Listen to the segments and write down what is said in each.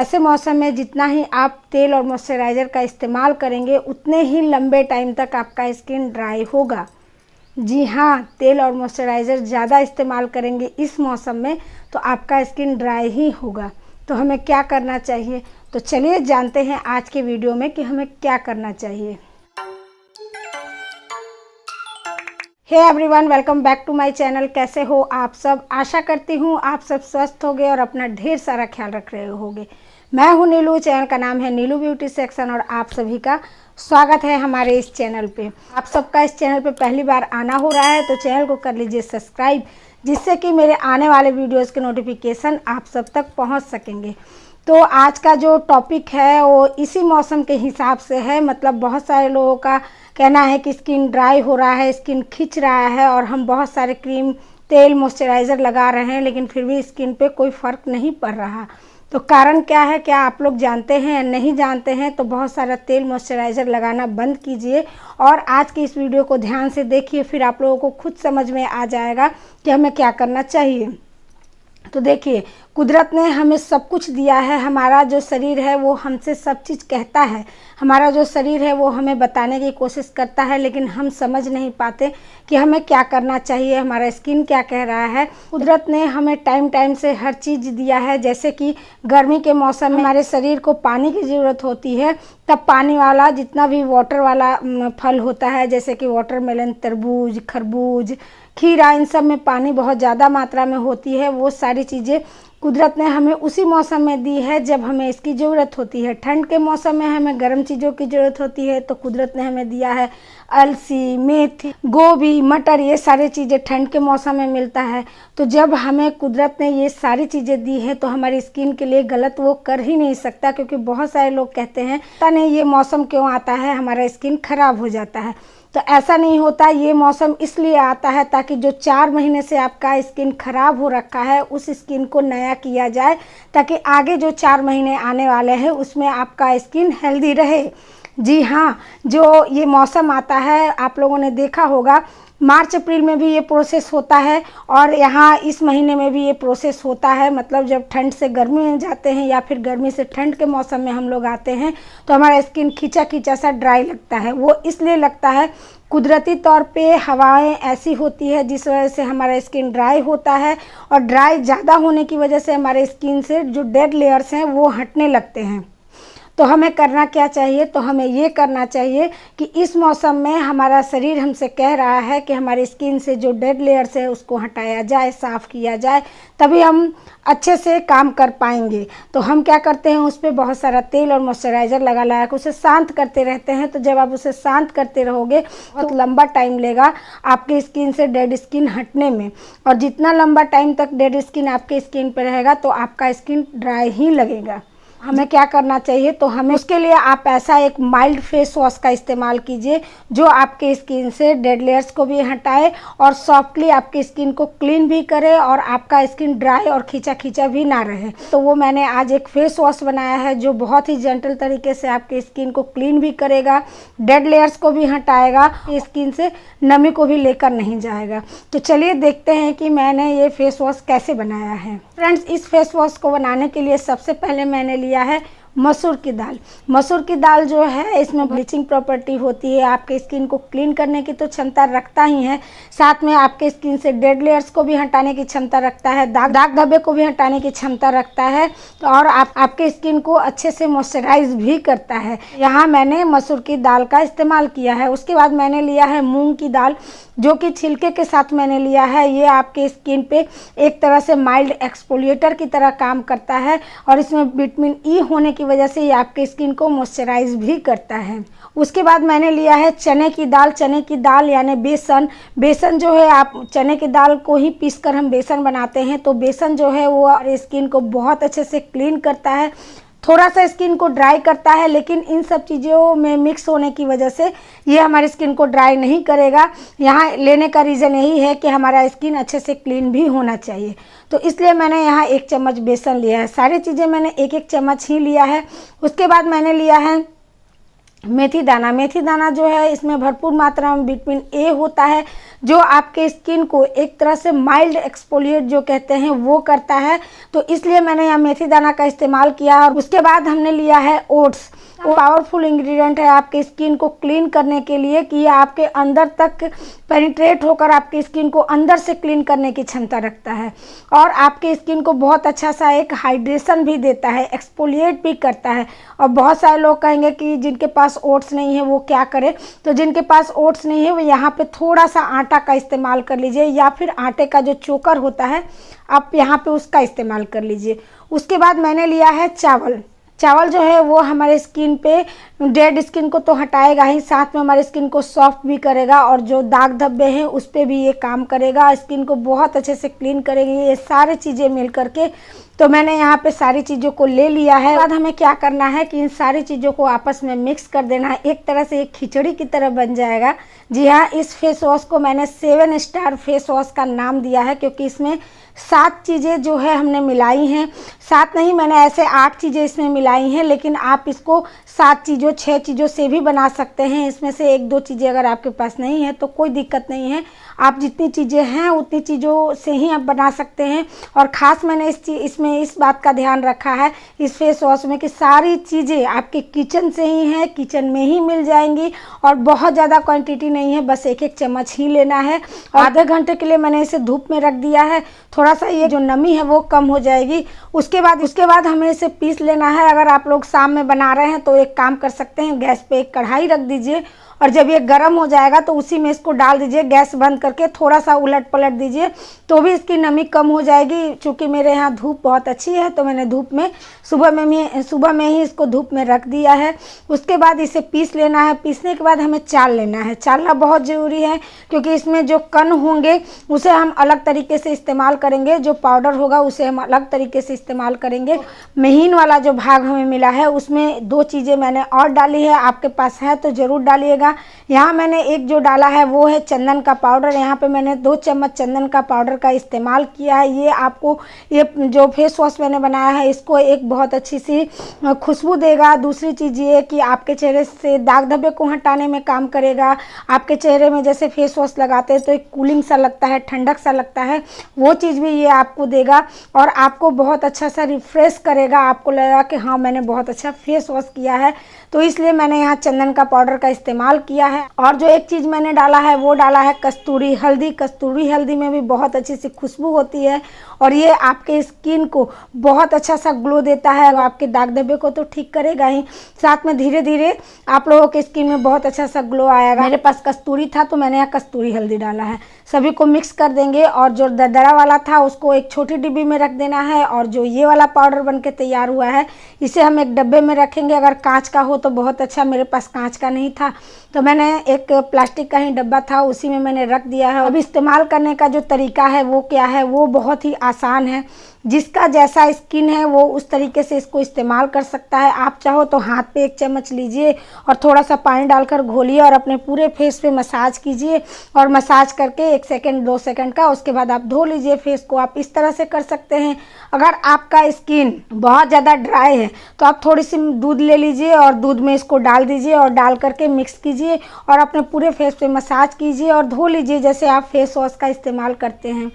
ऐसे मौसम में जितना ही आप तेल और मॉइस्चराइज़र का इस्तेमाल करेंगे उतने ही लंबे टाइम तक आपका स्किन ड्राई होगा। जी हाँ, तेल और मॉइस्चराइज़र ज़्यादा इस्तेमाल करेंगे इस मौसम में तो आपका स्किन ड्राई ही होगा। तो हमें क्या करना चाहिए, तो चलिए जानते हैं आज के वीडियो में कि हमें क्या करना चाहिए। Hey everyone, welcome back to my channel. कैसे हो आप सब? आशा करती हूँ आप सब स्वस्थ होंगे और अपना ढेर सारा ख्याल रख रहे होंगे। मैं हूँ नीलू, चैनल का नाम है नीलू ब्यूटी सेक्शन और आप सभी का स्वागत है हमारे इस चैनल पे। आप सबका इस चैनल पे पहली बार आना हो रहा है तो चैनल को कर लीजिए सब्सक्राइब, जिससे कि मेरे आने वाले वीडियोज़ के नोटिफिकेशन आप सब तक पहुँच सकेंगे। तो आज का जो टॉपिक है वो इसी मौसम के हिसाब से है। मतलब बहुत सारे लोगों का कहना है कि स्किन ड्राई हो रहा है, स्किन खिंच रहा है और हम बहुत सारे क्रीम, तेल, मॉइस्चराइज़र लगा रहे हैं लेकिन फिर भी स्किन पे कोई फ़र्क नहीं पड़ रहा। तो कारण क्या है, क्या आप लोग जानते हैं या नहीं जानते हैं? तो बहुत सारा तेल मॉइस्चराइज़र लगाना बंद कीजिए और आज की इस वीडियो को ध्यान से देखिए, फिर आप लोगों को खुद समझ में आ जाएगा कि हमें क्या करना चाहिए। तो देखिए, कुदरत ने हमें सब कुछ दिया है। हमारा जो शरीर है वो हमसे सब चीज़ कहता है, हमारा जो शरीर है वो हमें बताने की कोशिश करता है, लेकिन हम समझ नहीं पाते कि हमें क्या करना चाहिए, हमारा स्किन क्या कह रहा है। कुदरत ने हमें टाइम टाइम से हर चीज़ दिया है। जैसे कि गर्मी के मौसम में हमारे शरीर को पानी की ज़रूरत होती है, तब पानी वाला जितना भी वाटर वाला फल होता है, जैसे कि वाटरमेलन, तरबूज, खरबूज, खीरा, इन सब में पानी बहुत ज़्यादा मात्रा में होती है। वो सारी चीज़ें कुदरत ने हमें उसी मौसम में दी है जब हमें इसकी ज़रूरत होती है। ठंड के मौसम में हमें गर्म चीज़ों की ज़रूरत होती है तो कुदरत ने हमें दिया है अलसी, मेथी, गोभी, मटर, ये सारी चीज़ें ठंड के मौसम में मिलता है। तो जब हमें कुदरत ने ये सारी चीज़ें दी है तो हमारी स्किन के लिए गलत वो कर ही नहीं सकता, क्योंकि बहुत सारे लोग कहते हैं पता नहीं ये मौसम क्यों आता है, हमारा स्किन खराब हो जाता है। तो ऐसा नहीं होता। ये मौसम इसलिए आता है ताकि जो 4 महीने से आपका स्किन खराब हो रखा है उस स्किन को नया किया जाए, ताकि आगे जो 4 महीने आने वाले हैं उसमें आपका स्किन हेल्दी रहे। जी हाँ, जो ये मौसम आता है आप लोगों ने देखा होगा, मार्च अप्रैल में भी ये प्रोसेस होता है और यहाँ इस महीने में भी ये प्रोसेस होता है। मतलब जब ठंड से गर्मी में जाते हैं या फिर गर्मी से ठंड के मौसम में हम लोग आते हैं तो हमारा स्किन खींचा खींचा सा ड्राई लगता है। वो इसलिए लगता है, कुदरती तौर पे हवाएं ऐसी होती है जिस वजह से हमारा स्किन ड्राई होता है और ड्राई ज़्यादा होने की वजह से हमारे स्किन से जो डेड लेयर्स हैं वो हटने लगते हैं। तो हमें करना क्या चाहिए, तो हमें ये करना चाहिए कि इस मौसम में हमारा शरीर हमसे कह रहा है कि हमारी स्किन से जो डेड लेयर्स है उसको हटाया जाए, साफ़ किया जाए, तभी हम अच्छे से काम कर पाएंगे। तो हम क्या करते हैं, उस पर बहुत सारा तेल और मॉइस्चराइज़र लगा के उसे शांत करते रहते हैं। तो जब आप उसे शांत करते रहोगे बहुत लंबा टाइम लेगा आपकी स्किन से डेड स्किन हटने में, और जितना लंबा टाइम तक डेड स्किन आपके स्किन पर रहेगा तो आपका स्किन ड्राई ही लगेगा। हमें क्या करना चाहिए, तो हमें उसके लिए आप ऐसा एक माइल्ड फेस वॉश का इस्तेमाल कीजिए जो आपके स्किन से डेड लेयर्स को भी हटाए और सॉफ्टली आपकी स्किन को क्लीन भी करे और आपका स्किन ड्राई और खींचा खींचा भी ना रहे। तो वो मैंने आज एक फेस वॉश बनाया है जो बहुत ही जेंटल तरीके से आपके स्किन को क्लीन भी करेगा, डेड लेयर्स को भी हटाएगा, स्किन से नमी को भी लेकर नहीं जाएगा। तो चलिए देखते हैं कि मैंने ये फेस वॉश कैसे बनाया है। फ्रेंड्स, इस फेस वॉश को बनाने के लिए सबसे पहले मैंने लिया है मसूर की दाल। मसूर की दाल जो है इसमें ब्लीचिंग प्रॉपर्टी होती है, आपके स्किन को क्लीन करने की तो क्षमता रखता ही है, साथ में आपके स्किन से डेड लेयर्स को भी हटाने की क्षमता रखता है, दाग धब्बे को भी हटाने की क्षमता रखता है, तो और आपके स्किन को अच्छे से मॉइस्चराइज भी करता है। यहाँ मैंने मसूर की दाल का इस्तेमाल किया है। उसके बाद मैंने लिया है मूंग की दाल, जो कि छिलके के साथ मैंने लिया है। ये आपके स्किन पे एक तरह से माइल्ड एक्सफोलिएटर की तरह काम करता है और इसमें विटामिन ई होने की वजह से ये आपके स्किन को मॉइस्चराइज भी करता है। उसके बाद मैंने लिया है चने की दाल। चने की दाल यानी बेसन। बेसन जो है, आप चने की दाल को ही पीसकर हम बेसन बनाते हैं, तो बेसन जो है वो स्किन को बहुत अच्छे से क्लीन करता है, थोड़ा सा स्किन को ड्राई करता है, लेकिन इन सब चीज़ों में मिक्स होने की वजह से ये हमारी स्किन को ड्राई नहीं करेगा। यहाँ लेने का रीज़न यही है कि हमारा स्किन अच्छे से क्लीन भी होना चाहिए, तो इसलिए मैंने यहाँ 1 चम्मच बेसन लिया है। सारी चीज़ें मैंने 1-1 चम्मच ही लिया है। उसके बाद मैंने लिया है मेथी दाना जो है इसमें भरपूर मात्रा में विटामिन ए होता है, जो आपके स्किन को एक तरह से माइल्ड एक्सफोलिएट जो कहते हैं वो करता है। तो इसलिए मैंने यहाँ मेथी दाना का इस्तेमाल किया। और उसके बाद हमने लिया है ओट्स। वो पावरफुल इंग्रेडिएंट है आपके स्किन को क्लीन करने के लिए, कि ये आपके अंदर तक पेनिट्रेट होकर आपकी स्किन को अंदर से क्लीन करने की क्षमता रखता है और आपके स्किन को बहुत अच्छा सा एक हाइड्रेशन भी देता है, एक्सफोलिएट भी करता है। और बहुत सारे लोग कहेंगे कि जिनके पास ओट्स नहीं है वो क्या करे, तो जिनके पास ओट्स नहीं है वो यहाँ पे थोड़ा सा आटा का इस्तेमाल कर लीजिए, या फिर आटे का जो चोकर होता है आप यहाँ पे उसका इस्तेमाल कर लीजिए। उसके बाद मैंने लिया है चावल जो है वो हमारे स्किन पे डेड स्किन को तो हटाएगा ही, साथ में हमारे स्किन को सॉफ्ट भी करेगा और जो दाग धब्बे हैं उस पर भी ये काम करेगा, स्किन को बहुत अच्छे से क्लीन करेगी ये सारी चीज़ें मिल करके। तो मैंने यहाँ पे सारी चीज़ों को ले लिया है। बाद हमें क्या करना है कि इन सारी चीज़ों को आपस में मिक्स कर देना है, एक तरह से एक खिचड़ी की तरह बन जाएगा। जी हाँ, इस फेस वॉश को मैंने 7 स्टार फेस वॉश का नाम दिया है, क्योंकि इसमें 7 चीज़ें जो है हमने मिलाई हैं। 7 नहीं, मैंने ऐसे 8 चीज़ें इसमें मिलाई हैं, लेकिन आप इसको 7 चीज़ों 6 चीज़ों से भी बना सकते हैं। इसमें से 1-2 चीज़ें अगर आपके पास नहीं है तो कोई दिक्कत नहीं है, आप जितनी चीज़ें हैं उतनी चीज़ों से ही आप बना सकते हैं। और ख़ास मैंने इसमें इस बात का ध्यान रखा है इस फेस वॉश में कि सारी चीज़ें आपके किचन से ही हैं, किचन में ही मिल जाएंगी और बहुत ज़्यादा क्वांटिटी नहीं है, बस 1-1 चम्मच ही लेना है। और आधे घंटे के लिए मैंने इसे धूप में रख दिया है, थोड़ा सा ये जो नमी है वो कम हो जाएगी। उसके बाद हमें इसे पीस लेना है। अगर आप लोग शाम में बना रहे हैं तो एक काम कर सकते हैं, गैस पे एक कढ़ाई रख दीजिए और जब ये गर्म हो जाएगा तो उसी में इसको डाल दीजिए, गैस बंद करके थोड़ा सा उलट पलट दीजिए तो भी इसकी नमी कम हो जाएगी। चूँकि मेरे यहाँ धूप बहुत अच्छी है तो मैंने धूप में सुबह में ही इसको धूप में रख दिया है। उसके बाद इसे पीस लेना है। पीसने के बाद हमें चाल लेना है, चालना बहुत ज़रूरी है क्योंकि इसमें जो कण होंगे उसे हम अलग तरीके से इस्तेमाल करेंगे, जो पाउडर होगा उसे हम अलग तरीके से इस्तेमाल करेंगे। महीन वाला जो भाग हमें मिला है उसमें 2 चीज़ें मैंने और डाली है, आपके पास है तो ज़रूर डालिएगा। यहाँ मैंने एक जो डाला है वो है चंदन का पाउडर। यहाँ पे मैंने 2 चम्मच चंदन का पाउडर का इस्तेमाल किया है। ये आपको ये जो फेस वॉश मैंने बनाया है इसको एक बहुत अच्छी सी खुशबू देगा। दूसरी चीज़ ये कि आपके चेहरे से दाग धब्बे को हटाने में काम करेगा। आपके चेहरे में जैसे फेस वॉश लगाते हैं तो एक कूलिंग सा लगता है, ठंडक सा लगता है, वो चीज़ भी ये आपको देगा और आपको बहुत अच्छा सा रिफ्रेश करेगा। आपको लगेगा कि हाँ मैंने बहुत अच्छा फेस वॉश किया है, तो इसलिए मैंने यहाँ चंदन का पाउडर का इस्तेमाल किया है। और जो एक चीज़ मैंने डाला है वो डाला है कस्तूरी हल्दी। कस्तूरी हल्दी में भी बहुत अच्छी सी खुशबू होती है और ये आपके स्किन को बहुत अच्छा सा ग्लो देता है। आपके दाग धब्बे को तो ठीक करेगा ही, साथ में धीरे धीरे आप लोगों के स्किन में बहुत अच्छा सा ग्लो आएगा। मेरे पास कस्तूरी था तो मैंने यहाँ कस्तूरी हल्दी डाला है। सभी को मिक्स कर देंगे और जो दरदरा वाला था उसको एक छोटी डिब्बी में रख देना है और जो ये वाला पाउडर बनके तैयार हुआ है इसे हम एक डब्बे में रखेंगे। अगर कांच का हो तो बहुत अच्छा, मेरे पास कांच का नहीं था तो मैंने एक प्लास्टिक का ही डब्बा था उसी में मैंने रख दिया है। अब इस्तेमाल करने का जो तरीका है वो क्या है, वो बहुत ही आसान है। जिसका जैसा स्किन है वो उस तरीके से इसको इस्तेमाल कर सकता है। आप चाहो तो हाथ पे 1 चम्मच लीजिए और थोड़ा सा पानी डालकर घोलिए और अपने पूरे फेस पे मसाज कीजिए और मसाज करके 1 सेकंड 2 सेकंड का उसके बाद आप धो लीजिए फेस को। आप इस तरह से कर सकते हैं। अगर आपका स्किन बहुत ज़्यादा ड्राई है तो आप थोड़ी सी दूध ले लीजिए और दूध में इसको डाल दीजिए और डाल करके मिक्स कीजिए और अपने पूरे फेस पे मसाज कीजिए और धो लीजिए जैसे आप फेस वॉश का इस्तेमाल करते हैं।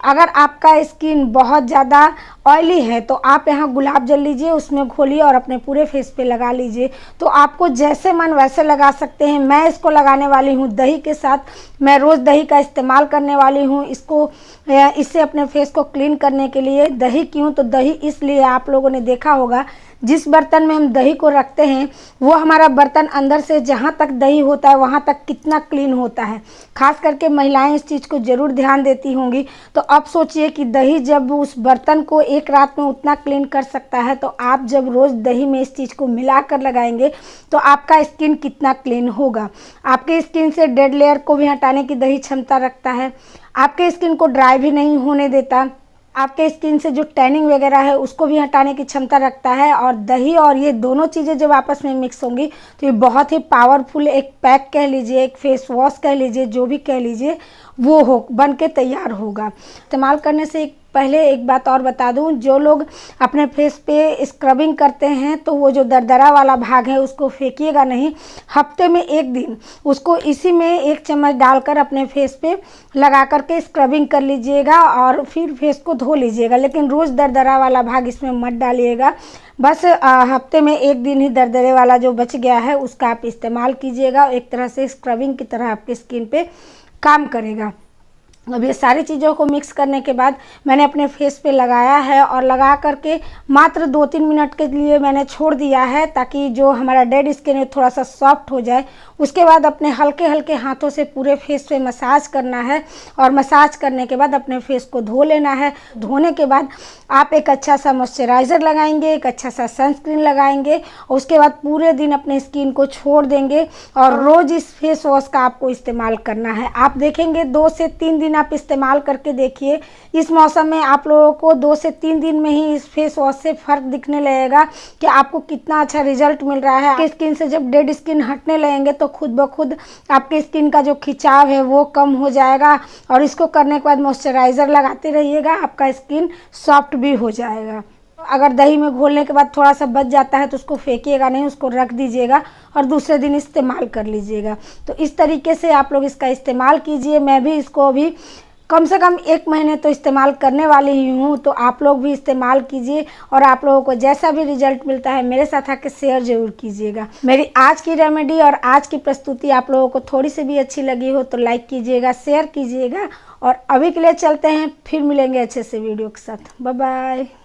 अगर आपका स्किन बहुत ज़्यादा ऑयली है तो आप यहाँ गुलाब जल लीजिए, उसमें घोलिए और अपने पूरे फेस पे लगा लीजिए। तो आपको जैसे मन वैसे लगा सकते हैं। मैं इसको लगाने वाली हूँ दही के साथ, मैं रोज़ दही का इस्तेमाल करने वाली हूँ इससे अपने फेस को क्लीन करने के लिए। दही क्यों, तो दही इसलिए आप लोगों ने देखा होगा जिस बर्तन में हम दही को रखते हैं वो हमारा बर्तन अंदर से जहाँ तक दही होता है वहाँ तक कितना क्लीन होता है। खास करके महिलाएं इस चीज़ को ज़रूर ध्यान देती होंगी। तो अब सोचिए कि दही जब उस बर्तन को एक रात में उतना क्लीन कर सकता है तो आप जब रोज़ दही में इस चीज़ को मिला कर लगाएंगे तो आपका स्किन कितना क्लीन होगा। आपके स्किन से डेड लेयर को भी हटाने की दही क्षमता रखता है, आपके स्किन को ड्राई भी नहीं होने देता, आपके स्किन से जो टैनिंग वगैरह है उसको भी हटाने की क्षमता रखता है। और दही और ये दोनों चीज़ें जब आपस में मिक्स होंगी तो ये बहुत ही पावरफुल एक पैक कह लीजिए, एक फेस वॉश कह लीजिए, जो भी कह लीजिए वो बन के तैयार होगा। इस्तेमाल करने से एक पहले एक बात और बता दूं, जो लोग अपने फेस पे स्क्रबिंग करते हैं तो वो जो दरदरा वाला भाग है उसको फेंकिएगा नहीं। हफ्ते में एक दिन उसको इसी में 1 चम्मच डालकर अपने फेस पे लगा करके स्क्रबिंग कर लीजिएगा और फिर फेस को धो लीजिएगा, लेकिन रोज़ दरदरा वाला भाग इसमें मत डालिएगा। बस हफ्ते में एक दिन ही दरदरे वाला जो बच गया है उसका आप इस्तेमाल कीजिएगा। एक तरह से स्क्रबिंग की तरह आपकी स्किन पे काम करेगा। अब ये सारी चीज़ों को मिक्स करने के बाद मैंने अपने फेस पे लगाया है और लगा करके मात्र 2-3 मिनट के लिए मैंने छोड़ दिया है, ताकि जो हमारा डेड स्किन है थोड़ा सा सॉफ्ट हो जाए। उसके बाद अपने हल्के हल्के हाथों से पूरे फेस पे मसाज करना है और मसाज करने के बाद अपने फेस को धो लेना है। धोने के बाद आप एक अच्छा सा मॉइस्चराइज़र लगाएंगे, एक अच्छा सा सनस्क्रीन लगाएंगे और उसके बाद पूरे दिन अपने स्किन को छोड़ देंगे और रोज़ इस फेस वॉश का आपको इस्तेमाल करना है। आप देखेंगे 2 से 3 दिन आप इस्तेमाल करके देखिए, इस मौसम में आप लोगों को 2 से 3 दिन में ही इस फेस वॉश से फ़र्क दिखने लगेगा कि आपको कितना अच्छा रिजल्ट मिल रहा है। आपकी स्किन से जब डेड स्किन हटने लगेंगे तो खुद ब खुद आपकी स्किन का जो खिंचाव है वो कम हो जाएगा और इसको करने के बाद मॉइस्चराइज़र लगाते रहिएगा, आपका स्किन सॉफ्ट भी हो जाएगा। अगर दही में घोलने के बाद थोड़ा सा बच जाता है तो उसको फेंकिएगा नहीं, उसको रख दीजिएगा और दूसरे दिन इस्तेमाल कर लीजिएगा। तो इस तरीके से आप लोग इसका इस्तेमाल कीजिए। मैं भी इसको अभी कम से कम 1 महीने तो इस्तेमाल करने वाली ही हूँ, तो आप लोग भी इस्तेमाल कीजिए और आप लोगों को जैसा भी रिजल्ट मिलता है मेरे साथ आके शेयर ज़रूर कीजिएगा। मेरी आज की रेमेडी और आज की प्रस्तुति आप लोगों को थोड़ी सी भी अच्छी लगी हो तो लाइक कीजिएगा, शेयर कीजिएगा और अभी के लिए चलते हैं, फिर मिलेंगे अच्छे से वीडियो के साथ। Bye bye.